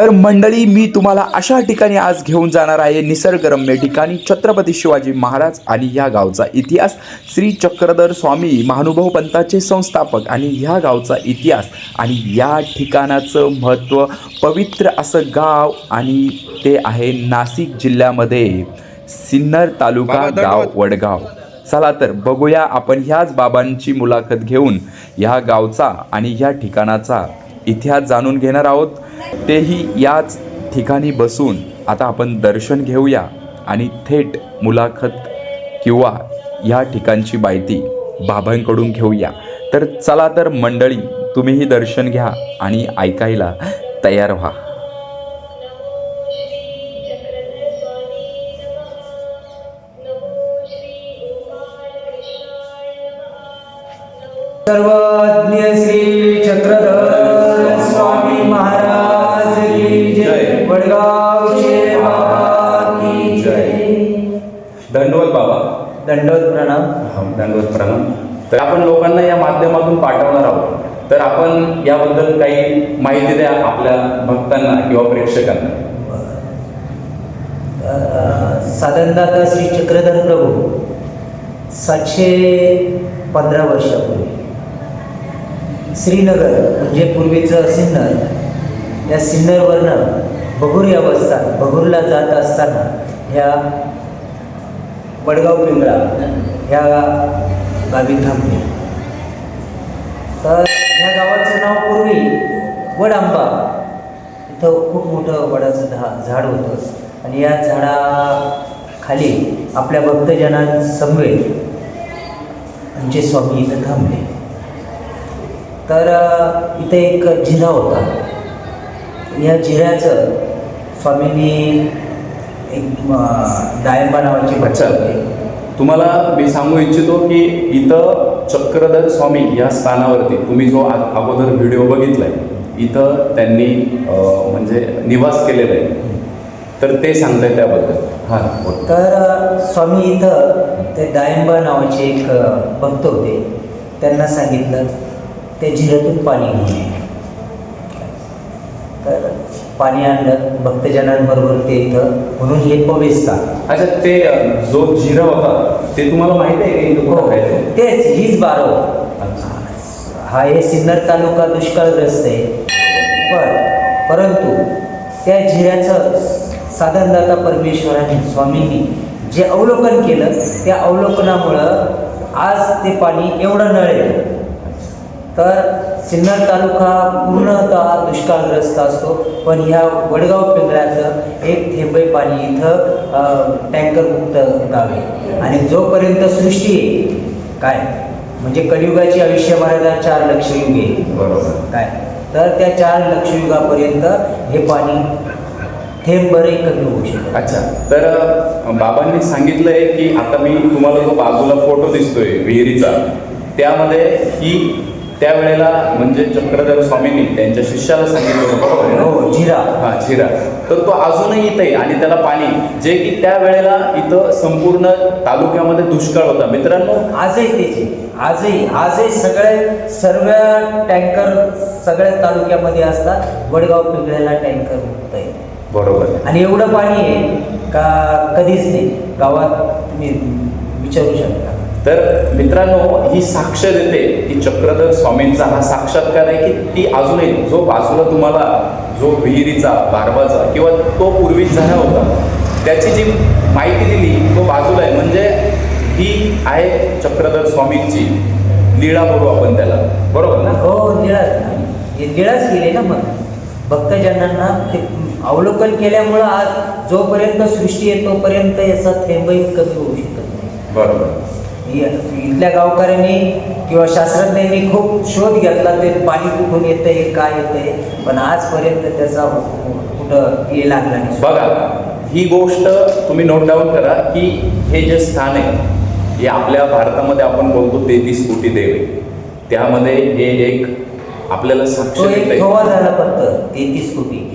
तर मंडळी, मी तुम्हाला अशा ठिकाणी आज घेऊन जाणार आहे, निसर्गरम्य ठिकाणी, छत्रपती शिवाजी महाराज आणि ह्या गावचा इतिहास, श्री चक्रधर स्वामी महानुभव पंथाचे संस्थापक आणि ह्या गावचा इतिहास आणि या ठिकाणाचं महत्त्व. पवित्र असं गाव आणि ते आहे नाशिक जिल्ह्यामध्ये सिन्नर तालुका, गाव वडगाव. चला तर बघूया आपण ह्याच बाबांची मुलाखत घेऊन ह्या गावचा आणि ह्या ठिकाणाचा इतिहास जाणून घेणार आहोत, तेही याच ठिकाणी बसून. आता आपण दर्शन घेऊया आणि थेट मुलाखत किंवा ह्या ठिकाणची माहिती बाबांकडून घेऊया. तर चला तर मंडळी, तुम्हीही दर्शन घ्या आणि ऐकायला तयार व्हा. सर्वज्ञ श्री चक्रधर स्वामी महाराज की जय. वडगावचे बाबा की जय. दंडवत बाबा. दंडवत प्रणाम. दंडवत प्रणाम. तर आपण लोकांना या माध्यमातून पाठवणार आहोत, तर आपण याबद्दल काही माहिती द्या आपल्या भक्तांना किंवा प्रेक्षकांना. साधारणतः आता श्री चक्रधर प्रभू 715 वर्षापूर्वी श्रीनगर म्हणजे पूर्वीचं सिन्नर, या सिन्नरवरनं बघूर या बसतात, बघूरला जात असताना ह्या वडगाव पिंगळा ह्या गावी थांबले. तर ह्या गावाचं नाव पूर्वी वडआंबा. इथं खूप मोठं वडाचं झाड होतं आणि या झाडाखाली आपल्या भक्तजनांसमवेत आमचे स्वामी इथं थांबले. तर इथं एक झिरा होता. या झिऱ्याचं स्वामींनी एक डायंबा नावाची अच्छा. होती. तुम्हाला मी सांगू इच्छितो की इथं चक्रधर स्वामी या स्थानावरती तुम्ही जो अगोदर व्हिडिओ बघितलाय, इथं त्यांनी म्हणजे निवास केलेला आहे, तर ते सांगताय त्याबद्दल. हां. तर स्वामी इथं ते डायंबा नावाचे एक भक्त होते, त्यांना सांगितलं ते झिऱ्यातून पाणी घेऊन ये. तर पाणी आणलं भक्तजनांबरोबर ते इथं, म्हणून हे पविस्ता. अच्छा, ते जो जिरा होता ते तुम्हाला माहिती आहे की हो, तेच हीच बारव. हा हे सिन्नर तालुका दुष्काळग्रस्त आहे, परंतु त्या झिऱ्याचं साधारणतः परमेश्वराने स्वामींनी जे अवलोकन केलं, त्या अवलोकनामुळं आज ते पाणी एवढं नळेल. तर सिन्नर तालुका पूर्णतः दुष्काळग्रस्त असतो, पण ह्या वडगाव पिंगळ्याचं एक थेंबही पाणी इथं टँकरमुक्त गाव आहे. आणि जोपर्यंत सृष्टी आहे काय, म्हणजे कलियुगाची आयुष्य मर्यादा 4 लक्ष युग आहे. बरोबर काय, तर त्या 4 लक्ष युगापर्यंत हे पाणी थेंबरही कमी होऊ शकतं. अच्छा. तर बाबांनी सांगितलंय की आता मी तुम्हाला जो बाजूला फोटो दिसतोय विहिरीचा, त्यामध्ये ही त्यावेळेला म्हणजे चक्रधर स्वामींनी त्यांच्या शिष्याला सांगितलं होतं, बरोबर आहे ना? हो, झिरा. हा, झिरा. तर तो अजूनही इथे आहे आणि त्याला पाणी, जे की त्यावेळेला इथं संपूर्ण तालुक्यामध्ये दुष्काळ होता. मित्रांनो, आजही त्याची आजही सर्व टँकर सगळ्या तालुक्यामध्ये असतात. वडगाव पिंगळ्याला टँकर मुक्त आहे. बरोबर. आणि एवढं पाणी आहे का कधीच नाही गावात, तुम्ही विचारू शकता. तर मित्रांनो, ही साक्ष देते की चक्रधर स्वामींचा हा साक्षात्कार आहे की ती अजूनही जो बाजूला तुम्हाला जो विहिरीचा, बारबाचा किंवा तो पूर्वी झरा होता, त्याची जी माहिती दिली तो बाजूला आहे. म्हणजे ही आहे चक्रधर स्वामींची लीळा, बोलू आपण त्याला, बरोबर ना? हो, लीळाच केली ना. मग भक्तजनांना ते अवलोकन केल्यामुळं आज जोपर्यंत सृष्टी आहे तोपर्यंत याचा थेंबही कमी होऊ शकत नाही. बरोबर. इथल्या गावकऱ्यांनी किंवा शास्त्रज्ञांनी खूप शोध घेतला, ते पाणी कुठून येतंय, काय येतंय, पण आजपर्यंत त्याचा कुठं हे लागला नाही. बघा, ही गोष्ट तुम्ही नोट डाऊन करा की हे जे स्थान आहे हे आपल्या भारतामध्ये आपण बोलतो 33 कोटी देव आहे, त्यामध्ये हे एक आपल्याला साक्ष तो एक देतंय. थोवा झाला फक्त 33 कोटी.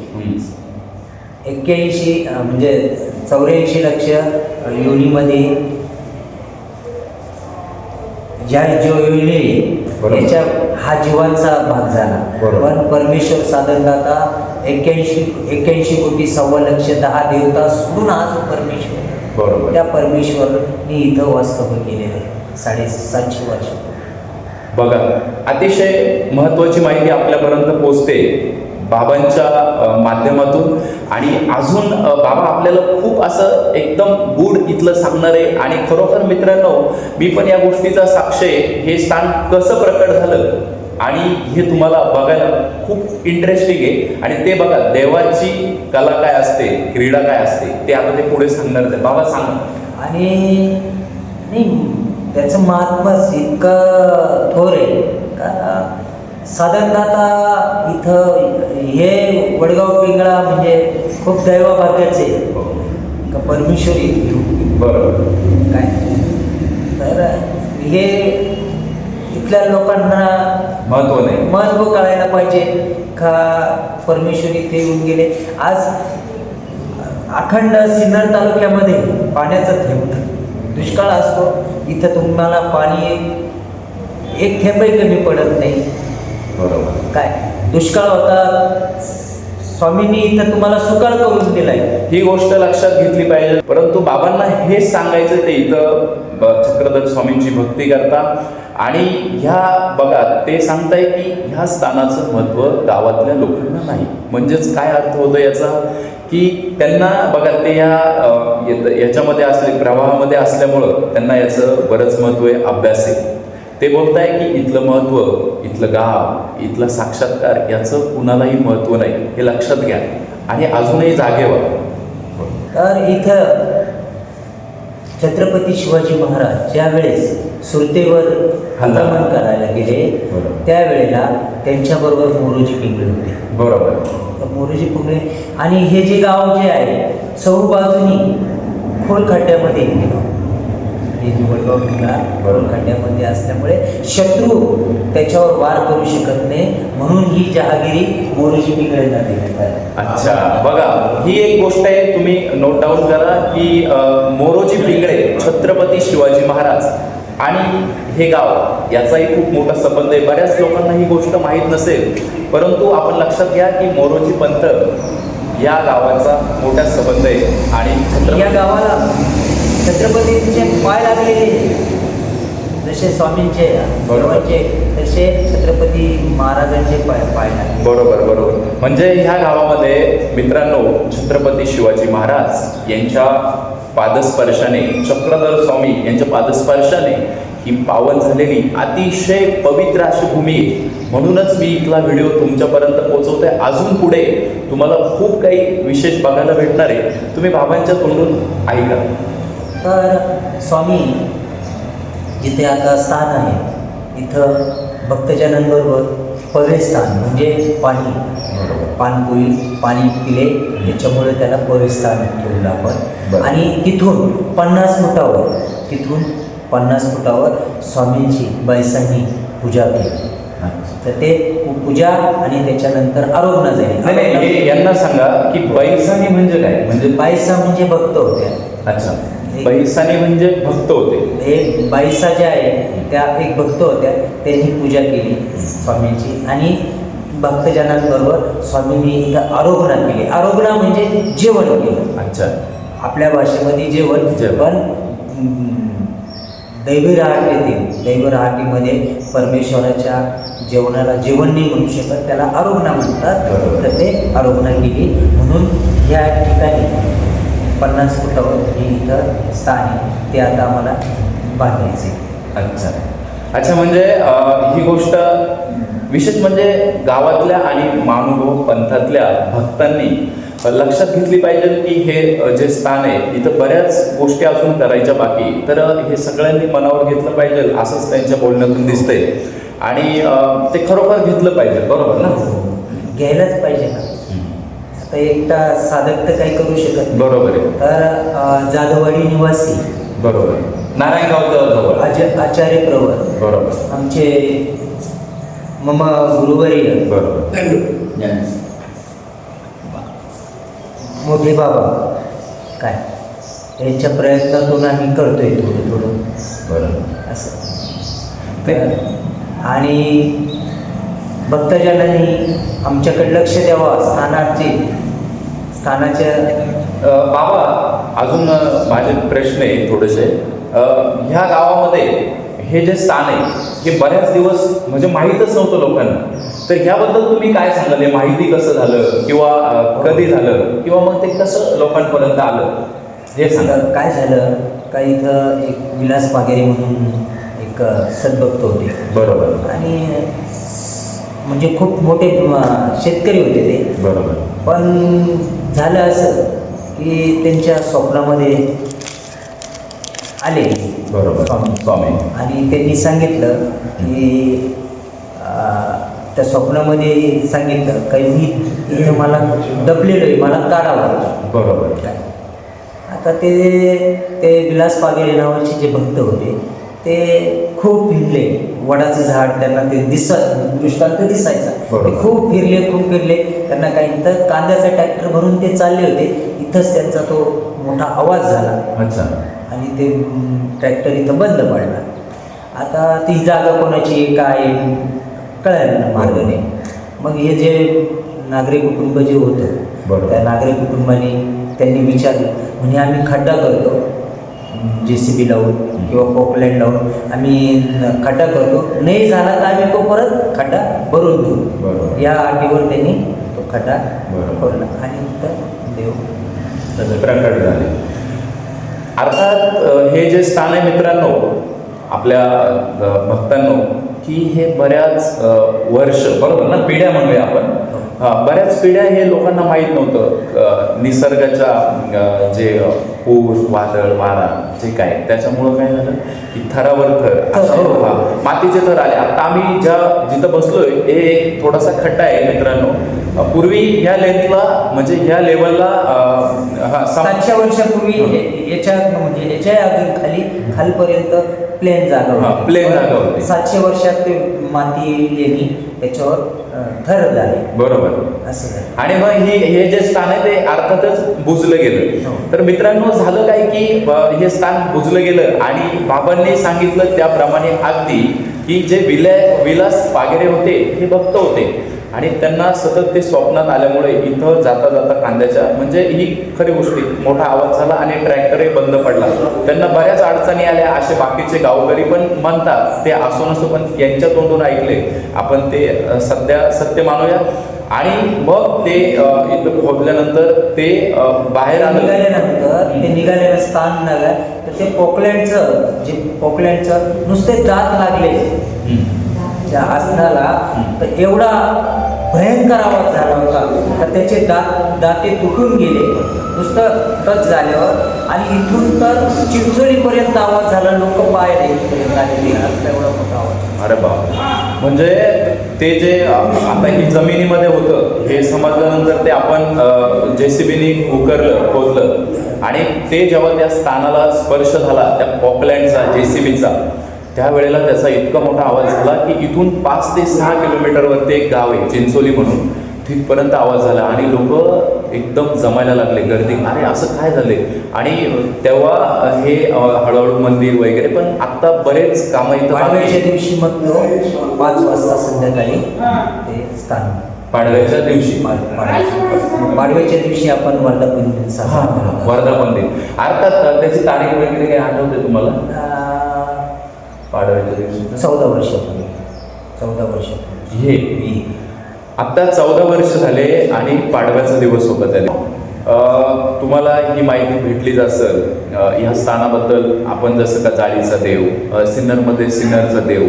81 म्हणजे 84 लक्ष योनीमध्ये ज्या योनी याच्या हा जीवांचा भाग झाला. बरोबर. पण परमेश्वर साधारणतः 81 कोटी 1.25 देवता सोडून आज परमेश्वर, बरोबर. त्या परमेश्वरने इथं वास्तव्य केलेलं आहे 750 वर्ष. बघा, अतिशय महत्त्वाची माहिती आपल्यापर्यंत पोचते बाबांच्या माध्यमातून. आणि अजून बाबा आपल्याला खूप असं एकदम गूढ इथलं सांगणार आहे. आणि खरोखर मित्रांनो, मी पण या गोष्टीचा साक्ष आहे. हे स्थान कसं प्रकट झालं आणि हे तुम्हाला बघायला खूप इंटरेस्टिंग आहे. आणि ते बघा, देवाची कला काय असते, क्रीडा काय असते, ते आता ते पुढे सांगणार आहे. बाबा सांगा. आणि नाही, त्याचं महात्मच इतकं थोर आहे का साधारणतः आता इथं हे वडगाव पिंगळा म्हणजे खूप दैवभाग्याचे का परमेश्वर इथे. बरोबर. काय तर हे इथल्या लोकांना महत्व नाही, महत्त्व कळायला पाहिजे का परमेश्वर इथे येऊन गेले. आज अखंड सिन्नर तालुक्यामध्ये पाण्याचा थेंब, दुष्काळ असतो, इथं तुम्हाला पाणी एक थेंबही कमी पडत नाही. बरोबर. काय दुष्काळ होता, स्वामींनी इथं तुम्हाला सुकाळ करून दिलाय. ही गोष्ट लक्षात घेतली पाहिजे. परंतु बाबांना हेच सांगायचं, ते इथं चक्रधर स्वामींची भक्ती करता. आणि ह्या बघा, ते सांगताय की ह्या स्थानाचं महत्त्व गावातल्या लोकांना नाही. म्हणजेच काय अर्थ होतो याचा, की त्यांना बघा, ते याच्यामध्ये असले, प्रवाहामध्ये असल्यामुळं त्यांना याचं बरंच महत्त्व आहे, अभ्यास आहे. ते बोलताय की इथलं महत्त्व, इथलं गाव, इथला साक्षात्कार याचं कुणालाही महत्त्व नाही, हे लक्षात घ्या. आणि अजूनही जागे व्हा. तर इथं छत्रपती शिवाजी महाराज ज्या वेळेस सुरतेवर आक्रमण करायला गेले, त्यावेळेला त्यांच्याबरोबर मोरोजी पिंगळे होते. बरोबर. तर मोरोजी पिंगळे आणि हे जे गाव जे आहे चहू बाजूनी खोल खड्ड्यामध्ये गेलो. हे जे वडगाव पिंगळा खोल खड्ड्यामध्ये असल्यामुळे शत्रू त्याच्यावर वार करू शकत नाही, म्हणून ही जहागिरी मोरोजी पिंगळेंना देण्यात आली. अच्छा, बघा, ही एक गोष्ट आहे, तुम्ही नोट डाऊन करा की मोरोजी पिंगळे, छत्रपती शिवाजी महाराज आणि हे गाव याचाही खूप मोठा संबंध आहे. बऱ्याच लोकांना ही गोष्ट माहीत नसेल, परंतु आपण लक्षात घ्या की मोरोजी पंत या गावाचा मोठा संबंध आहे. आणि या गावाला छत्रपतींचे पाय लागलेले, जसे स्वामींचे बरोबरचे तसे छत्रपती महाराजांचे पाय लागले. बरोबर बरोबर. म्हणजे ह्या गावामध्ये मित्रांनो, छत्रपती शिवाजी महाराज यांच्या पादस्पर्शाने, चक्रधर स्वामी यांच्या पादस्पर्शाने ही पावन झालेली अतिशय पवित्र अशी भूमी आहे. म्हणूनच मी इथला व्हिडिओ तुमच्यापर्यंत पोहोचवतोय. अजून पुढे तुम्हाला खूप काही विशेष बघायला भेटणार आहे, तुम्ही बाबांच्या तोंडून ऐका. तर स्वामी जिथे आता स्थान आहे, इथं भक्तजनांबरोबर पवे स्थान म्हणजे पाणी पिले, त्याच्यामुळे त्याला पवे स्थान ठेवलं आपण. आणि तिथून 50 फुटावर स्वामींची बैसांनी पूजा केली. तर ते पूजा आणि त्याच्यानंतर आरोग्य झाली. यांना सांगा की बैसानी म्हणजे काय? म्हणजे बाईसा म्हणजे भक्त होत्या. अच्छा, बैसानी म्हणजे भक्त होते. हे बाईसा ज्या आहे त्या एक भक्त होत्या, त्यांनी पूजा केली स्वामींची आणि भक्तजनांबरोबर स्वामींनी इथं आरोग्य केली. आरोग्य म्हणजे जेवण केलं. अच्छा, आपल्या भाषेमध्ये जेवण. पण दैवी रहाटीमध्ये परमेश्वराच्या जेवणाला जेवण नाही म्हणू शकत, त्याला आरोग्य म्हणतात. तर ते आरोग्य केली, म्हणून या ठिकाणी 50 फुटावर हे इथं स्थान आहे, ते आता आम्हाला बांधायचे. अच्छा अच्छा. म्हणजे ही गोष्ट विशेष म्हणजे गावातल्या आणि महानुभव पंथातल्या भक्तांनी लक्षात घेतली पाहिजे की हे जे स्थान आहे, इथं बऱ्याच गोष्टी अजून करायच्या बाकी. तर हे सगळ्यांनी मनावर घेतलं पाहिजे, असंच त्यांच्या बोलण्यातून दिसतंय. आणि ते खरोखर घेतलं पाहिजे. बरोबर ना? घ्यायलाच पाहिजे ना. आता एकटा साधक तर काही करू शकत नाही. बरोबर आहे. तर जाधववाडी निवासी, बरोबर, नारायणगाव जवळ आचार्य प्रवर, बरोबर, आमचे मम गुरुवर्य, बरोबर, मोठे बाबा काय, यांच्या प्रयत्नातून आम्ही करतोय थोडं बरोबर असं. आणि भक्तजनांनी आमच्याकडे लक्ष द्यावं, स्थानाच्या बाबा अजून माझे प्रश्न आहे थोडेसे. ह्या गावामध्ये हे जे स्थान आहे हे बऱ्याच दिवस म्हणजे माहीतच नव्हतं लोकांना, तर ह्याबद्दल तुम्ही काय सांगाल? हे माहिती कसं झालं किंवा कधी झालं किंवा मग ते कसं लोकांपर्यंत आलं हे सांगा. तर काय झालं का, इथं एक विलास पागेरे म्हणून एक सद्भक्त होते. बरोबर. आणि म्हणजे खूप मोठे शेतकरी होते ते. बरोबर. पण झालं असं की त्यांच्या स्वप्नामध्ये आले. बरोबर. स्वामी. आणि त्यांनी सांगितलं की त्या स्वप्नामध्ये सांगितलं काही मी इथं मला दबलेलो आहे, मला काढावं. बरोबर. आता ते विलास पागेरे नावाचे जे भक्त होते ते खूप फिरले. वडाचं झाड त्यांना ते दृष्टांत दिसायचा. बरोबर. ते खूप फिरले. त्यांना काही तर कांद्याचा ट्रॅक्टर भरून ते चालले होते. इथंच त्यांचा तो मोठा आवाज झाला. अच्छा. आणि ते ट्रॅक्टर इथं बंद पडला. आता ती जागा कोणाची आहे काय कळायला मार्गाने. मग हे जे नागरी कुटुंब जे होतं, बरोबर, त्या नागरी कुटुंबाने त्यांनी विचारलं, म्हणजे आम्ही खड्डा करतो JCB लावून किंवा पोकलँड लावून आम्ही खड्डा करतो, नाही झाला तर आम्ही तो परत खड्डा भरून देऊ. बरोबर. या अटीवर त्यांनी तो खड्डा बरोबर. खोदला आणि तिथं देव प्रकट झाले. अर्थात हे जे स्थान आहे मित्रांनो, आपल्या भक्तांनो, की हे बऱ्याच वर्ष, बरोबर ना, पिढ्या म्हणूया आपण, बऱ्याच पिढ्या हे लोकांना माहीत नव्हतं. निसर्गाच्या जे पूर, वादळ, वारा जे काय, त्याच्यामुळं काय झालं की थरावर थर, मातीचे थर आले. आता आम्ही जिथं बसलोय हे एक थोडासा खड्डा आहे मित्रांनो. पूर्वी ह्या लेंथला म्हणजे ह्या लेवलला 700 वर्षापूर्वी याच्या अजून खालपर्यंत प्लेन जागा होती. प्लेन जागा होती. 700 वर्षात ते माती येणी त्याच्यावर थर झाले. बरोबर. असं झालं. आणि मग हे जे स्थान आहे ते अर्थातच बुजलं गेलं. तर मित्रांनो, झालं काय की हे स्थान बुजलं गेलं आणि बाबांनी सांगितलं त्याप्रमाणे अगदी की जे विलास पागेरे होते हे भक्त होते आणि त्यांना सतत ते स्वप्नात आल्यामुळे इथं जाता जाता कांद्याच्या म्हणजे ही खरी गोष्टी मोठा आवाज झाला आणि ट्रॅक्टरही बंद पडला. त्यांना बऱ्याच अडचणी आल्या असे बाकीचे गावकरी पण म्हणतात. ते असो नसो पण यांच्या तोंडून ऐकले आपण, ते सध्या सत्य मानूया. आणि मग ते इथं खोदल्यानंतर ते बाहेर निघाल्यानंतर स्थान नव्या तर ते पोकलँडचं नुसते दात लागले त्या आसनाला. तर एवढा भयंकर आवाज झाला होता तर त्याचे दाते तुटून गेले नुसतं टच झाल्यावर. आणि इथून तर चिंचोलीपर्यंत आवाज झाला. लोक पाहिले इथपर्यंत आलेले, एवढा मोठा आवाज. अरे बाप. म्हणजे ते जे आता ही जमिनीमध्ये होतं हे समजल्यानंतर ते आपण JCBने उकरलं, खोदलं आणि ते जेव्हा त्या स्थानाला स्पर्श झाला त्या पॉकलँडचा, JCBचा, त्यावेळेला त्याचा इतका मोठा आवाज झाला की इथून 5 ते 6 किलोमीटरवरती एक गाव आहे चिंचोली म्हणून, तिथपर्यंत आवाज झाला आणि लोक एकदम जमायला लागले, गर्दी. अरे असं काय झाले. आणि तेव्हा हे हळूहळू मंदिर वगैरे, पण आता बरेच कामं इथं. पाडव्याच्या दिवशी मग 5 वाजता संध्याकाळी ते स्थान. पाडव्याच्या दिवशी पाडव्याच्या दिवशी आपण वर्धापन वर्धापन दिन. अर्थात त्याची तारीख वगैरे काही आठवते तुम्हाला? पाडव्याच्या दिवशी 14 वर्षापूर्वी. हे आत्ता 14 वर्ष झाले आणि पाडव्याचा दिवस होता त्याने. तुम्हाला ही माहिती भेटलीच असेल ह्या स्थानाबद्दल. आपण जसं का जाळीचा देव, सिन्नरमध्ये सिन्नरचा देव,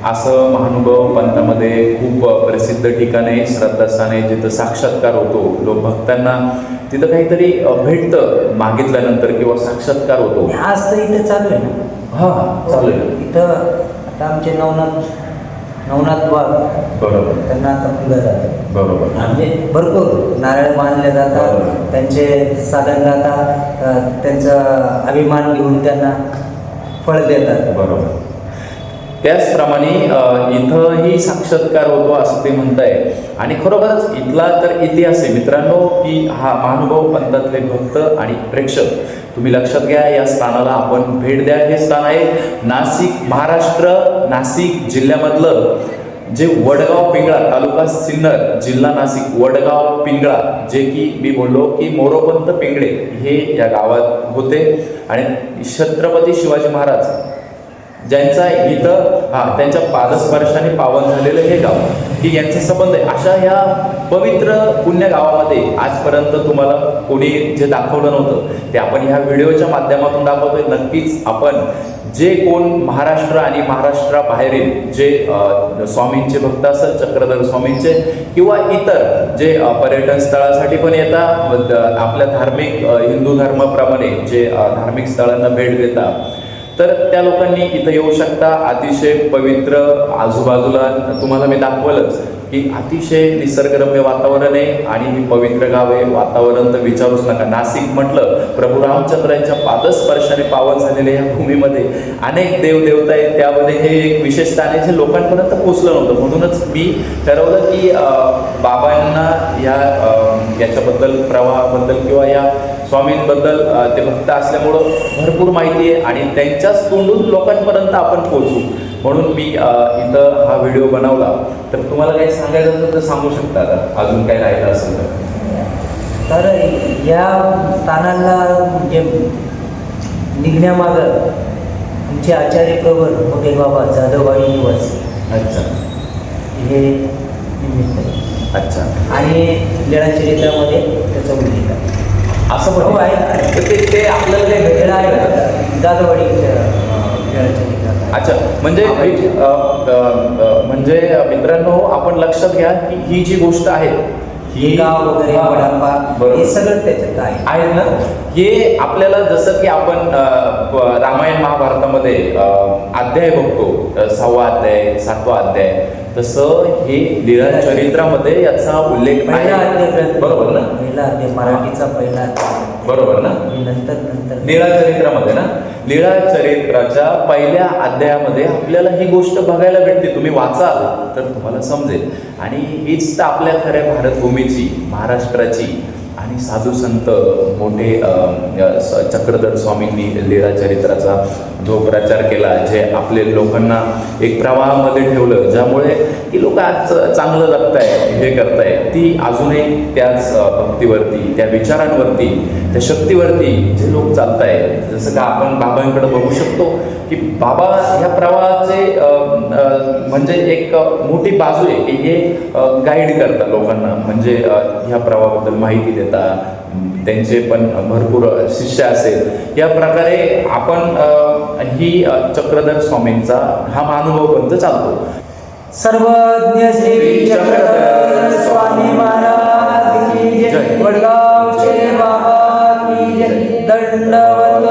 असं महानुभाव पंथामध्ये खूप प्रसिद्ध ठिकाणे, श्रद्धास्थाने जिथं साक्षात्कार होतो. लोक भक्तांना तिथं काहीतरी भेटतं मागितल्यानंतर किंवा साक्षात्कार होतो. आज तर इथं चालू आहे ना. हां, चालू आहे इथं. आता आमचे नवनाथ बाग, बरोबर, त्यांना आता फुलं जातात. बरोबर. म्हणजे भरपूर नारळ बांधले जातात, त्यांचे साधन जातात, त्यांचा अभिमान घेऊन त्यांना फळ देतात. बरोबर. त्याचप्रमाणे इथंही साक्षात्कार होतो असं ते म्हणताय. आणि खरोखरच इथला तर इतिहास आहे मित्रांनो की हा महानुभाव पंथातले भक्त आणि प्रेक्षक तुम्ही लक्षात घ्या, या स्थानाला आपण भेट द्या. हे स्थान आहे नाशिक, महाराष्ट्र, नाशिक जिल्ह्यामधलं जे वडगाव पिंगळा, तालुका सिन्नर, जिल्हा नाशिक, वडगाव पिंगळा, जे की मी बोललो की मोरोपंत पिंगळे हे या गावात होते. आणि छत्रपती शिवाजी महाराज ज्यांचा इथं त्यांच्या पादस्पर्शाने पावन झालेलं हे गाव, की यांचा संबंध आहे. अशा ह्या पवित्र पुण्य गावामध्ये आजपर्यंत तुम्हाला कोणी जे दाखवलं नव्हतं ते आपण ह्या व्हिडिओच्या माध्यमातून दाखवतोय. नक्कीच आपण जे कोण महाराष्ट्र आणि महाराष्ट्राबाहेरील जे स्वामींचे भक्त असतात, चक्रधर स्वामींचे, किंवा इतर जे पर्यटन स्थळासाठी पण येतात, आपल्या धार्मिक हिंदू धर्माप्रमाणे जे धार्मिक स्थळांना भेट देतात, तर त्या लोकांनी इथं येऊ शकता. अतिशय पवित्र, आजूबाजूला तुम्हाला मी दाखवलंच की अतिशय निसर्गरम्य वातावरण आहे. आणि ही पवित्र गाव आहे. वातावरण तर विचारूच नका. नाशिक म्हटलं, प्रभू रामचंद्र यांच्या पादस्पर्शाने पावन झालेल्या या भूमीमध्ये अनेक देवदेवता आहेत. त्यामध्ये हे एक विशेष स्थान आहे जे लोकांपर्यंत पोचलं नव्हतं. म्हणूनच मी ठरवलं की बाबांना याच्याबद्दल, प्रवाहाबद्दल किंवा या स्वामींबद्दल ते भक्त असल्यामुळं भरपूर माहिती आहे आणि त्यांच्याच तोंडून लोकांपर्यंत आपण पोहोचू, म्हणून मी इथं हा व्हिडिओ बनवला. तर तुम्हाला काही सांगायचं असेल तर सांगू शकता, अजून काही राहिलं असेल तर या स्थानाला म्हणजे निघण्यामागं आमचे आचार्य प्रवर मोठे बाबा जाधववाडी निवासी अच्छा हे निमित्त आहे. अच्छा. आणि लीळाचरित्रामध्ये त्याचा उल्लेख आहे. असं हो पण आहे. ते आपल्याला काही वेगळं आहे का जाधववाडीच्या लीळाचरित्रात आहे. अच्छा. म्हणजे मित्रांनो, आपण लक्षात घ्या की ही जी गोष्ट आहे, हे गाव वगैरे वडापा हे सगळं त्याच्यात आहे ना. हे आपल्याला जसं की आपण रामायण महाभारतामध्ये अध्याय बघतो, 6वा अध्याय, 7वा अध्याय, तसं हे लीळा चरित्रामध्ये याचा उल्लेख पहिला अध्याय, बरोबर ना. पहिला अध्याय मराठीचा पहिला अध्याय, बरोबर ना. नंतर लीळा चरित्रामध्ये ना, लीळा चरित्राच्या पहिल्या अध्यायामध्ये आपल्याला ही गोष्ट बघायला भेटते. तुम्ही वाचाल तर तुम्हाला समजेल. आणि हीच तर आपल्या खऱ्या भारतभूमीची, महाराष्ट्राची आणि साधू संत मोठे चक्रधर स्वामींनी लीळा चरित्राचा जो प्रचार केला, जे आपले लोकांना एक प्रवाहामध्ये ठेवलं, ज्यामुळे की लोक आज चांगलं जगताय, हे करताय, ती अजूनही त्याच भक्तीवरती, त्या विचारांवरती, त्या शक्तीवरती जे लोक चालताय. जसं का आपण बाबांकडे बघू शकतो की बाबा ह्या प्रवाहाचे म्हणजे एक मोठी बाजू आहे की हे गाईड करतात लोकांना, म्हणजे ह्या प्रवाहाबद्दल माहिती देतात. त्यांचे पण भरपूर शिष्य असेल. या प्रकारे आपण ही चक्रधर स्वामींचा हा महानुभव पर्यंत चालतो. सर्वज्ञ श्री चक्रधर स्वामी महाराज की जय. वडगावचे बाबा की जय. दंडवत